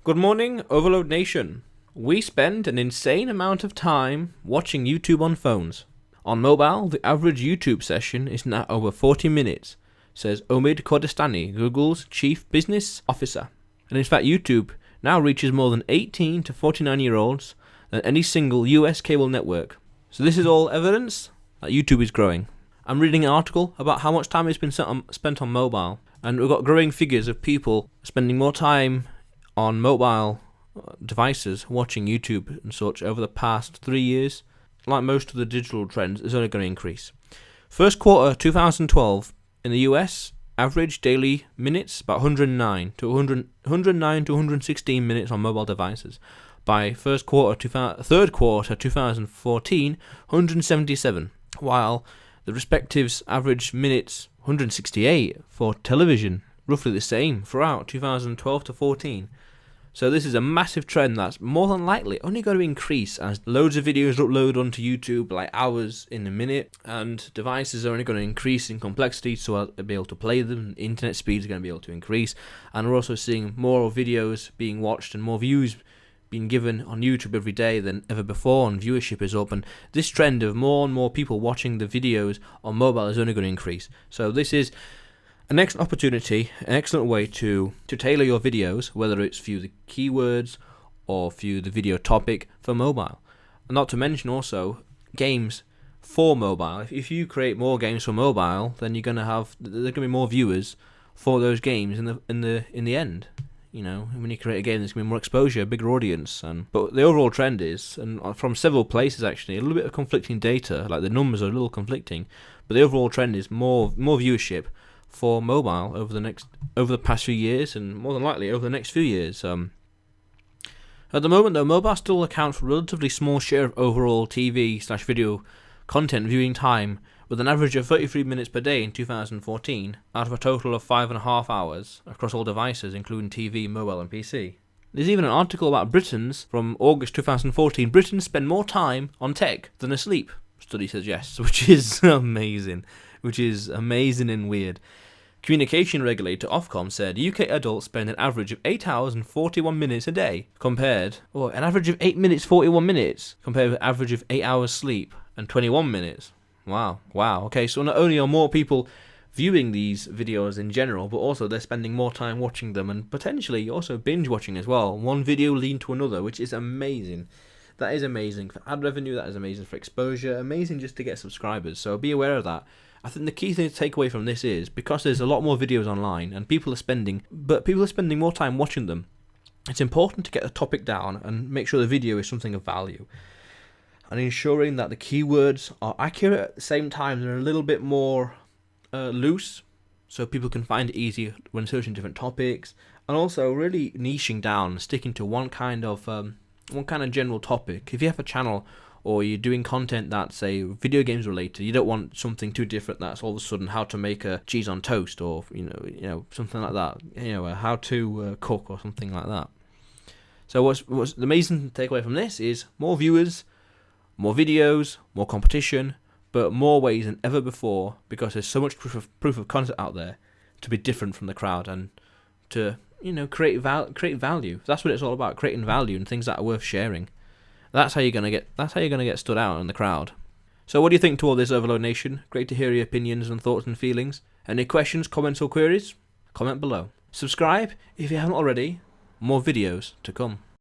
Good morning, Overload Nation. We spend an insane amount of time watching YouTube on phones. On mobile, the average YouTube session is now over 40 minutes, says Omid Kodestani, Google's chief business officer. And in fact, YouTube now reaches more than 18 to 49-year-olds than any single US cable network. So this is all evidence that YouTube is growing. I'm reading an article about how much time has been spent on mobile, and we've got growing figures of people spending more time on mobile devices watching YouTube and such over the past 3 years. Like most of the digital trends, is only going to increase. First quarter 2012 in the US, average daily minutes about 109 to 116 minutes on mobile devices. By third quarter 2014, 177, while the respectives average minutes 168 for television, roughly the same throughout 2012 to 14. So this is a massive trend that's more than likely only going to increase as loads of videos upload onto YouTube, like hours in a minute, and devices are only going to increase in complexity, so I'll be able to play them. Internet speeds are going to be able to increase, and we're also seeing more videos being watched and more views being given on YouTube every day than ever before, and viewership is up, and this trend of more and more people watching the videos on mobile is only going to increase. So this is an excellent opportunity, an excellent way to tailor your videos, whether it's through the keywords or through the video topic for mobile. And not to mention also games for mobile. If you create more games for mobile, then there's going to be more viewers for those games in the end. You know, when you create a game, there's going to be more exposure, a bigger audience. But the overall trend is, and from several places actually, a little bit of conflicting data, like the numbers are a little conflicting, but the overall trend is more viewership for mobile over the past few years, and more than likely over the next few years. At the moment though, mobile still accounts for a relatively small share of overall TV/video content viewing time, with an average of 33 minutes per day in 2014, out of a total of 5.5 hours across all devices, including TV, mobile and PC. There's even an article about Britons from August 2014. Britons spend more time on tech than asleep, study suggests, which is amazing and weird. Communication regulator Ofcom said UK adults spend an average of 8 hours and 41 minutes a day, an average of 8 minutes 41 minutes, compared with an average of 8 hours sleep and 21 minutes. Wow. Okay, so not only are more people viewing these videos in general, but also they're spending more time watching them, and potentially also binge watching as well. One video leading to another, which is amazing. That is amazing for ad revenue, that is amazing for exposure, amazing just to get subscribers, so be aware of that. I think the key thing to take away from this is, because there's a lot more videos online and people are spending more time watching them, it's important to get the topic down and make sure the video is something of value. And ensuring that the keywords are accurate at the same time, they're a little bit more loose, so people can find it easier when searching different topics, and also really niching down, sticking to one kind of general topic. If you have a channel or you're doing content that's, say, video games related, you don't want something too different that's all of a sudden how to make a cheese on toast, or something like that, how to cook or something like that. So what's the amazing takeaway from this is more viewers, more videos, more competition, but more ways than ever before, because there's so much proof of concept out there to be different from the crowd and to create value. That's what it's all about, creating value and things that are worth sharing. That's how you're gonna get stood out in the crowd. So what do you think to all this, Overload Nation? Great to hear your opinions and thoughts and feelings. Any questions, comments or queries? Comment below. Subscribe if you haven't already. More videos to come.